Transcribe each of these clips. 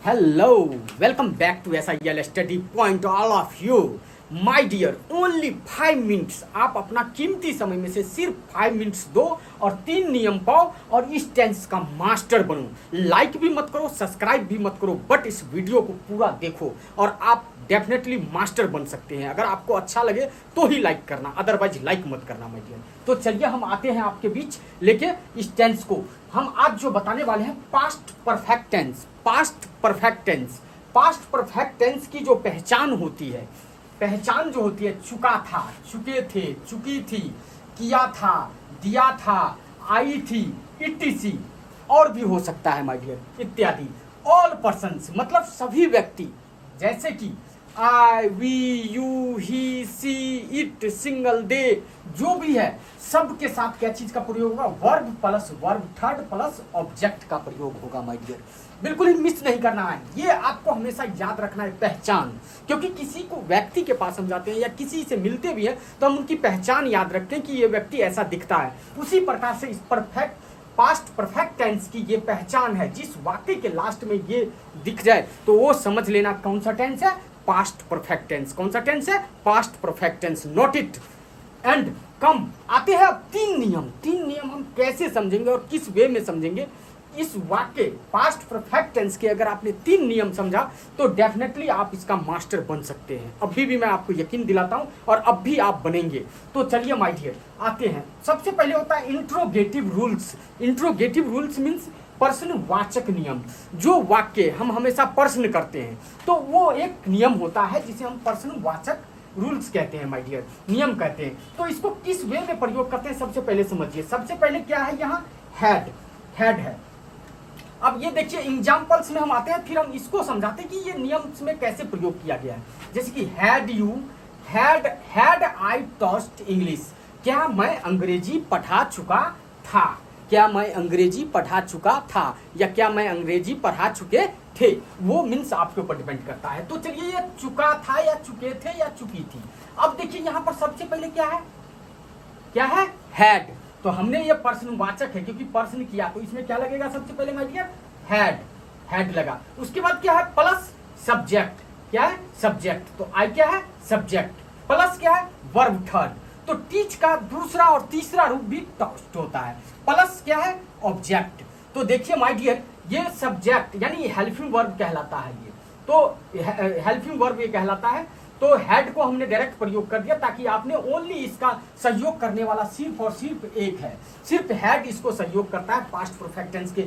Hello, welcome back to SIL Study Point. All of you, my dear, only 5 minutes आप अपना कीमती समय में से सिर्फ 5 मिनट्स दो और 3 नियम पाओ और इस टेंस का मास्टर बनो। लाइक भी मत करो, सब्सक्राइब भी मत करो, बट इस वीडियो को पूरा देखो और आप डेफिनेटली मास्टर बन सकते हैं। अगर आपको अच्छा लगे तो ही लाइक करना, अदरवाइज लाइक मत करना माय डियर। तो चलिए हम आते हैं आपके बीच लेके इस टेंस को। हम आज जो बताने वाले हैं past perfect tense. Past perfect tense, past perfect tense की जो पहचान होती है, पहचान जो होती है, चुका था, चुके थे, चुकी थी, किया था, दिया था, आई थी, इटीसी, और भी हो सकता है माय डियर, इत्यादि। ऑल पर्सन्स मतलब सभी व्यक्ति, जैसे कि I, we, you, he, she, it, single, they, जो भी है सब के साथ क्या चीज का प्रयोग होगा? Verb plus verb third plus object का प्रयोग होगा माय डियर। बिल्कुल ही मिस नहीं करना है, ये आपको हमेशा याद रखना है। पहचान, क्योंकि किसी को व्यक्ति के पास हम जाते हैं या किसी से मिलते भी हैं तो हम उनकी पहचान याद रखते हैं कि ये व्यक्ति ऐसा दिखता है। उसी प्रकार से इस परफेक्ट पास्ट परफेक्ट टेंस की ये पहचान है। जिस वाक्य के लास्ट में ये दिख जाए तो वो समझ लेना कौन सा टेंस है? Past perfect tense. कौन सा टेंस है? Past perfect tense. Note it and come. आते हैं अब 3 नियम। 3 नियम हम कैसे समझेंगे और किस वे में समझेंगे इस वाक्य पास्ट परफेक्ट टेंस के। अगर आपने 3 नियम समझा तो डेफिनेटली आप इसका मास्टर बन सकते हैं। अभी भी मैं आपको यकीन दिलाता हूं और अब भी आप बनेंगे। तो चलिए माय डियर आते हैं। सबसे पहले होता है interrogative rules. Interrogative rules means प्रश्नवाचक नियम। जो वाक्य हम हमेशा प्रश्न करते हैं तो वो एक नियम होता है जिसे हम प्रश्नवाचक रूल्स कहते हैं माय डियर, नियम कहते हैं। तो इसको किस वे में प्रयोग करते हैं सबसे पहले समझिए। सबसे पहले क्या है यहाँ? हैड। हैड है। अब ये देखिए एग्जाम्पल्स में हम आते हैं, फिर हम इसको समझाते हैं कि ये नियम में कैसे प्रयोग किया गया है। जैसे कि had you, had I toast English, क्या मैं अंग्रेजी पढ़ा चुका था? क्या मैं अंग्रेजी पढ़ा चुका था या क्या मैं अंग्रेजी पढ़ा चुके थे, वो मीन्स आपके ऊपर डिपेंड करता है। तो चलिए ये चुका था या चुके थे या चुकी थी। अब देखिए यहाँ पर सबसे पहले क्या है? क्या है? हैड। तो हमने ये प्रश्नवाचक है क्योंकि प्रश्न किया, तो इसमें क्या लगेगा सबसे पहले माय डियर? हैड। हैड लगा। उसके बाद क्या है? Plus subject. क्या है? सब्जेक्ट। तो आई क्या है? सब्जेक्ट। प्लस क्या है? Verb third. तो टीच का दूसरा और तीसरा रूप भी टॉस्ट होता है। प्लस क्या है? ऑब्जेक्ट। तो देखिए माय डियर ये सब्जेक्ट यानी हेल्पिंग वर्ब कहलाता है। ये तो हेल्पिंग वर्ब ये कहलाता है। तो हेड को हमने डायरेक्ट प्रयोग कर दिया ताकि आपने ओनली इसका सहयोग करने वाला सिर्फ और सिर्फ एक है, सिर्फ हेड इसको सहयोग करता है पास्ट परफेक्ट टेंस के।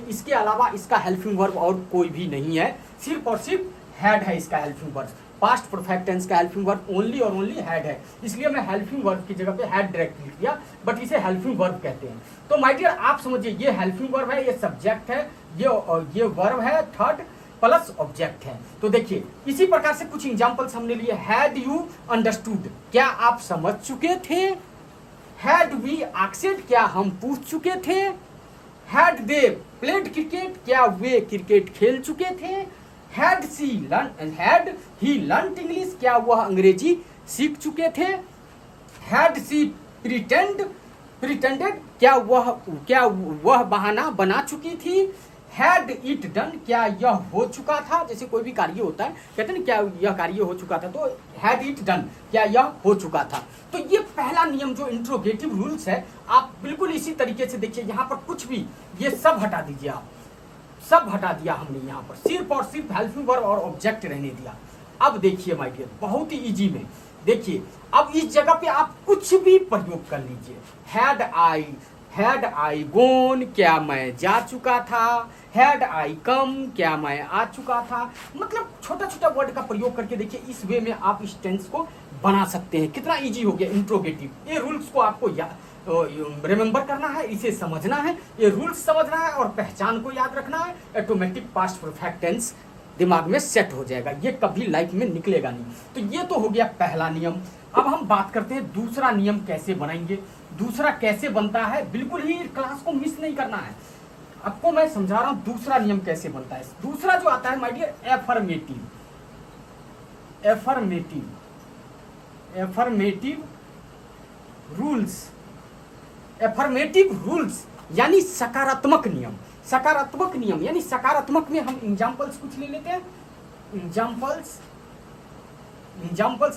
इसके अलावा इसका हेल्पिंग वर्ब और कोई भी नहीं है, सिर्फ और सिर्फ हेड है इसका helping verb. Past perfect tense का हेल्पिंग वर्ब ओनली और ओनली हेड है, इसलिए मैं हेल्पिंग वर्ब की जगह पे हेड डायरेक्ट लिख दिया, बट इसे हेल्पिंग वर्ब कहते हैं। तो माय डियर आप समझिए ये हेल्पिंग वर्ब है, ये सब्जेक्ट है, ये वर्ब है थर्ड प्लस ऑब्जेक्ट है। तो देखिए इसी प्रकार से कुछ एग्जांपल्स हमने लिए। हैड यू अंडरस्टूड, क्या आप समझ चुके थे? हैड वी आस्क्ड, क्या हम पूछ चुके थे? हैड दे प्लेड क्रिकेट, क्या वे क्रिकेट खेल चुके थे? हैड ही लर्नड इंग्लिश, क्या वह अंग्रेजी सीख चुके थे? हैड सी प्रिटेंडेड, क्या वह बहाना बना चुकी थी? हैड इट डन, क्या यह हो चुका था? जैसे कोई भी कार्य होता है कहते हैं क्या यह कार्य हो चुका था, तो हैड इट डन, क्या यह हो चुका था। तो ये पहला नियम जो इंट्रोगेटिव रूल्स है, आप बिल्कुल इसी तरीके से देखिए। यहाँ पर कुछ भी ये सब हटा दीजिए, आप सब हटा दिया हमने, यहाँ पर सिर्फ और सिर्फ हेल्पिंग वर्ब और ऑब्जेक्ट रहने दिया। अब देखिए माय डियर बहुत ही इजी में देखिए, अब इस जगह पे आप कुछ भी प्रयोग कर लीजिए। हैड आई गोन, क्या मैं जा चुका था? हैड आई कम, क्या मैं आ चुका था? मतलब छोटा छोटा वर्ड का प्रयोग करके देखिए, इस वे में आप इस टेंस को बना सकते हैं। कितना इजी हो गया इंट्रोगेटिव। ये रूल्स को आपको रिमेंबर करना है, इसे समझना है, ये रूल्स समझना है और पहचान को याद रखना है। ऑटोमेटिक पास्ट परफेक्ट टेंस दिमाग में सेट हो जाएगा, ये कभी लाइफ में निकलेगा नहीं। तो ये तो हो गया पहला नियम। अब हम बात करते हैं दूसरा नियम कैसे बनाएंगे। दूसरा कैसे बनता है, बिल्कुल ही क्लास को मिस नहीं करना है, आपको मैं समझा रहा हूं दूसरा नियम कैसे बनता है। दूसरा जो आता है my dear affirmative. Affirmative rules. Affirmative rules यानी सकारात्मक नियम। सकारात्मक नियम, यानी सकारात्मक में हम एग्जाम्पल्स कुछ ले लेते हैं, एग्जाम्पल्स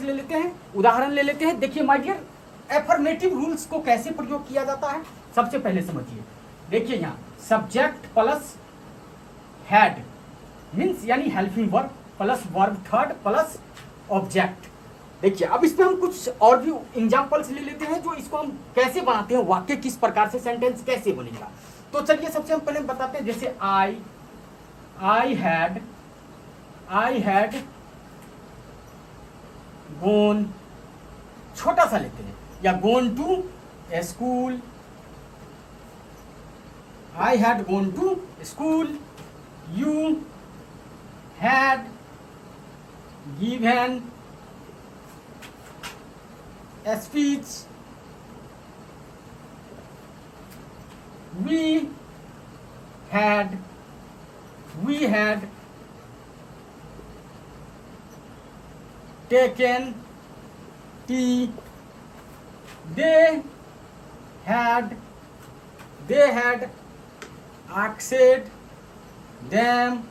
ले लेते हैं, उदाहरण ले लेते हैं। देखिए माय डियर, एफर्मेटिव रूल्स को कैसे प्रयोग किया जाता है सबसे पहले समझिए। देखिए यहाँ सब्जेक्ट प्लस हैड मीन्स यानी helping verb plus verb third plus object. देखिए अब इसमें हम कुछ और भी एग्जाम्पल्स ले लेते हैं जो इसको हम कैसे बनाते हैं, वाक्य किस प्रकार से, सेंटेंस कैसे बनेगा। तो चलिए सबसे हम पहले बताते हैं। जैसे आई हैड गोन, छोटा सा लेते हैं, या gone to school, I had gone to school, you had given a speech, we had taken tea, they had asked them,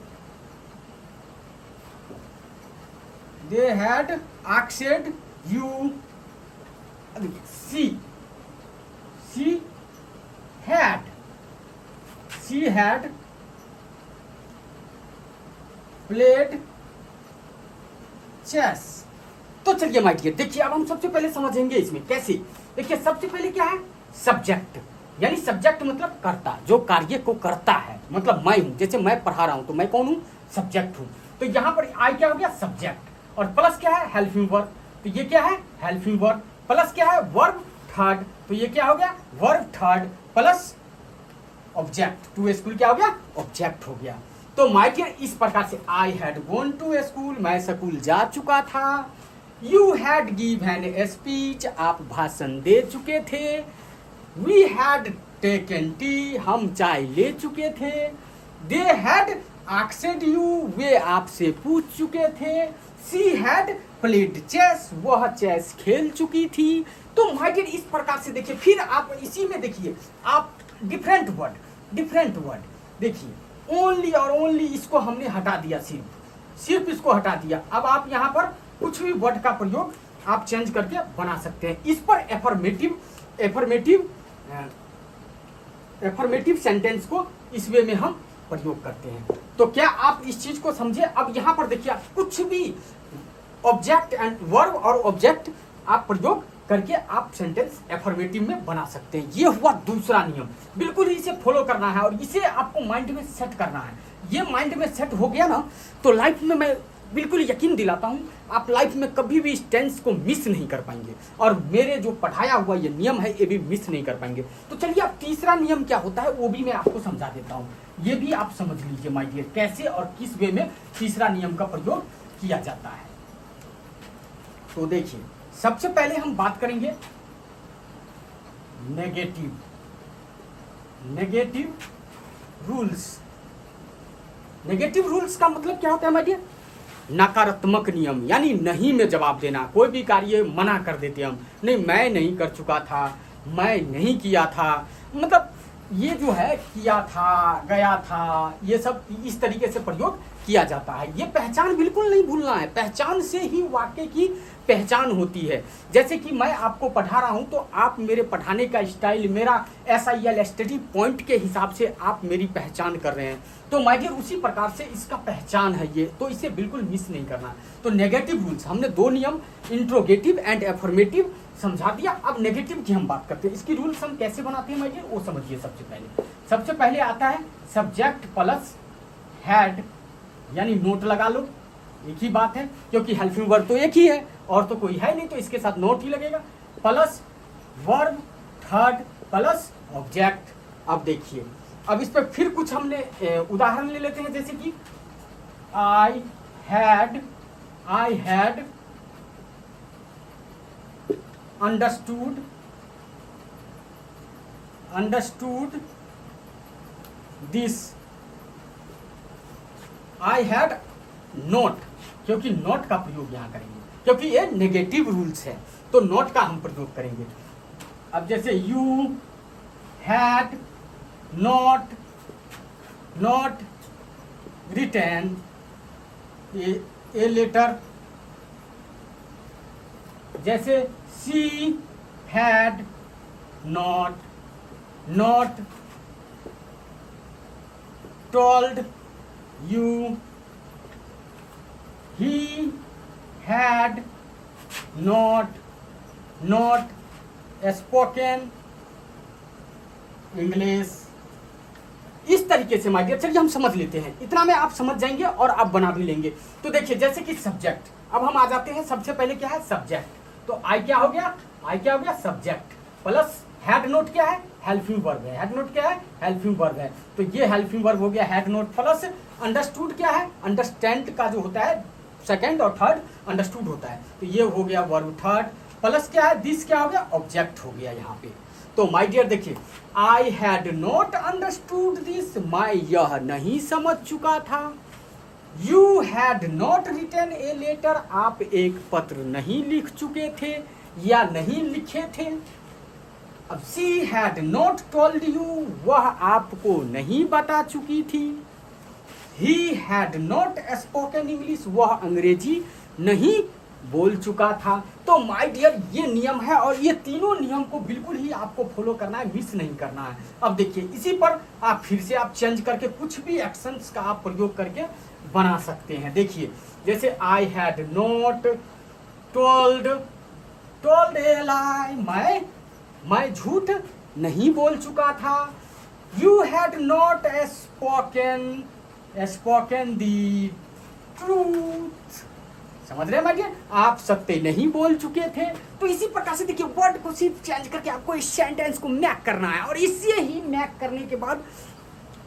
they had asked you, she had played chess। तो चलिए माय डियर, देखिए अब हम सबसे पहले समझेंगे इसमें कैसे। देखिए सबसे पहले क्या है, सब्जेक्ट, यानी सब्जेक्ट मतलब कर्ता, जो कार्य को करता है, मतलब मैं हूं। जैसे मैं पढ़ा रहा हूं तो मैं कौन हूं, सब्जेक्ट हूं। तो यहां पर आई क्या हो गया, सब्जेक्ट, और प्लस क्या है, हेल्पिंग वर्ब। तो ये क्या है, हेल्पिंग वर्ब, प्लस क्या है, वर्ब थर्ड। तो ये क्या हो गया, verb third plus object. To school क्या हो गया, ऑब्जेक्ट हो गया। तो माय डियर इस प्रकार से I had gone to school, मैं स्कूल जा चुका था। You had given a speech, आप भाषण दे चुके थे। वी हैड टेकन टी, हम चाय ले चुके थे। दे हैड आस्क्ड यू, वे आपसे पूछ चुके थे। शी हैड प्लेड चेस, वह चेस खेल चुकी थी। तो माय डियर इस प्रकार से देखिए, फिर आप इसी में देखिए आप डिफरेंट वर्ड देखिए, ओनली और ओनली इसको हमने हटा दिया, सिर्फ इसको हटा दिया। अब आप यहाँ पर कुछ भी वर्ड का प्रयोग आप चेंज करके बना सकते हैं। इस पर एफर्मेटिव सेंटेंस को इस वे में हम प्रयोग करते हैं। तो क्या आप इस चीज को समझे। अब यहाँ पर देखिए आप कुछ भी ऑब्जेक्ट एंड वर्ब और ऑब्जेक्ट आप प्रयोग करके आप सेंटेंस एफर्मेटिव में बना सकते हैं। ये हुआ दूसरा नियम, बिल्कुल इसे फॉलो करना है और इसे आपको माइंड में सेट करना है। ये माइंड में सेट हो गया ना, तो लाइफ में मैं बिल्कुल यकीन दिलाता हूँ आप लाइफ में कभी भी इस टेंस को मिस नहीं कर पाएंगे, और मेरे जो पढ़ाया हुआ ये नियम है ये भी मिस नहीं कर पाएंगे। तो चलिए अब तीसरा नियम क्या होता है वो भी मैं आपको समझा देता हूँ, ये भी आप समझ लीजिए माय डियर, कैसे और किस वे में तीसरा नियम का प्रयोग किया जाता है। तो देखिए सबसे पहले हम बात करेंगे नेगेटिव रूल्स का मतलब क्या होता है माय डियर, नकारात्मक नियम, यानी नहीं में जवाब देना। कोई भी कार्य मना कर देते हम, नहीं मैं नहीं कर चुका था, मैं नहीं किया था, मतलब ये जो है किया था, गया था, ये सब इस तरीके से प्रयोग किया जाता है। ये पहचान बिल्कुल नहीं भूलना है, पहचान से ही वाक्य की पहचान होती है। जैसे कि मैं आपको पढ़ा रहा हूं तो आप मेरे पढ़ाने का स्टाइल, मेरा SIL स्टडी पॉइंट के हिसाब से आप मेरी पहचान कर रहे हैं। तो माय डियर उसी प्रकार से इसका पहचान है ये, तो इसे बिल्कुल मिस नहीं करना। तो नेगेटिव रूल्स हमने दो नियम इंट्रोगेटिव एंड एफर्मेटिव समझा दिया। अब नेगेटिव की हम बात करते हैं, इसकी रूल्स हम कैसे बनाते हैं माय डियर वो समझिए। सबसे पहले आता है सब्जेक्ट प्लस हैड, यानी नोट लगा लो, एक ही बात है क्योंकि हेल्पिंग वर्ब तो एक ही है और तो कोई है नहीं, तो इसके साथ नोट ही लगेगा, plus verb third plus object. अब देखिए अब इस पर फिर कुछ हमने उदाहरण ले लेते हैं, जैसे कि I had understood this, I had note, क्योंकि नोट का प्रयोग यहां करेंगे क्योंकि ये नेगेटिव रूल्स है, तो नोट का हम प्रयोग करेंगे। अब जैसे you had not not written a letter, जैसे she had not told you, he had not spoken English. इस तरीके से माय डियर, चलिए हम समझ लेते हैं, इतना में आप समझ जाएंगे और आप बना भी लेंगे। तो देखिए जैसे कि सब्जेक्ट, अब हम आ जाते हैं सबसे पहले क्या है सब्जेक्ट। तो आई क्या हो गया, आई क्या हो गया सब्जेक्ट, प्लस हैड नोट क्या है हेल्पिंग वर्ब है, हैड नोट क्या है हेल्पिंग वर्ब है। तो ये हेल्पिंग वर्ब हो गया हैड नोट, प्लस अंडरस्टूड क्या है अंडरस्टैंड का जो होता है सेकंड और थर्ड अंडरस्टूड होता है, तो ये हो गया वर्ब थर्ड, प्लस क्या है दिस क्या हो गया ऑब्जेक्ट हो गया यहाँ पे। तो माय डियर देखिए I had not understood this, मैं यह नहीं समझ चुका था। You had not written a letter, आप एक पत्र नहीं लिख चुके थे या नहीं लिखे थे। अब she had not told you, वह आपको नहीं बता चुकी थी। He had not spoken English, वह अंग्रेजी नहीं बोल चुका था। तो माय डियर ये नियम है और ये तीनों नियम को बिल्कुल ही आपको फॉलो करना है, मिस नहीं करना है। अब देखिए इसी पर आप फिर से आप चेंज करके कुछ भी एक्शंस का आप प्रयोग करके बना सकते हैं। देखिए जैसे आई हैड नॉट टोल्ड ए लाई, मैं झूठ नहीं बोल चुका था। You had not spoken the truth, समझ रहे हैं माय डियर, आप सत्य नहीं बोल चुके थे। तो इसी प्रकार से देखिए वर्ड को सिर्फ चेंज करके आपको इस सेंटेंस को मैक करना है और इससे ही मैक करने के बाद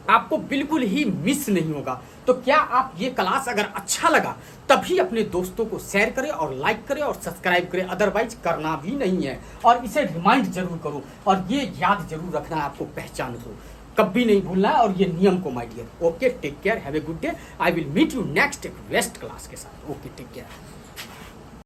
आपको बिल्कुल ही मिस नहीं होगा। तो क्या आप ये क्लास अगर अच्छा लगा तभी अपने दोस्तों को शेयर करें और लाइक करें और सब्सक्राइब करें, अदरवाइज करना भी नहीं है। और इसे रिमाइंड जरूर करो और ये याद जरूर रखना है आपको पहचान को कभी नहीं भूलना है और ये नियम को my dear. Okay take care, have a good day, I will meet you next best class के साथ। Okay take care.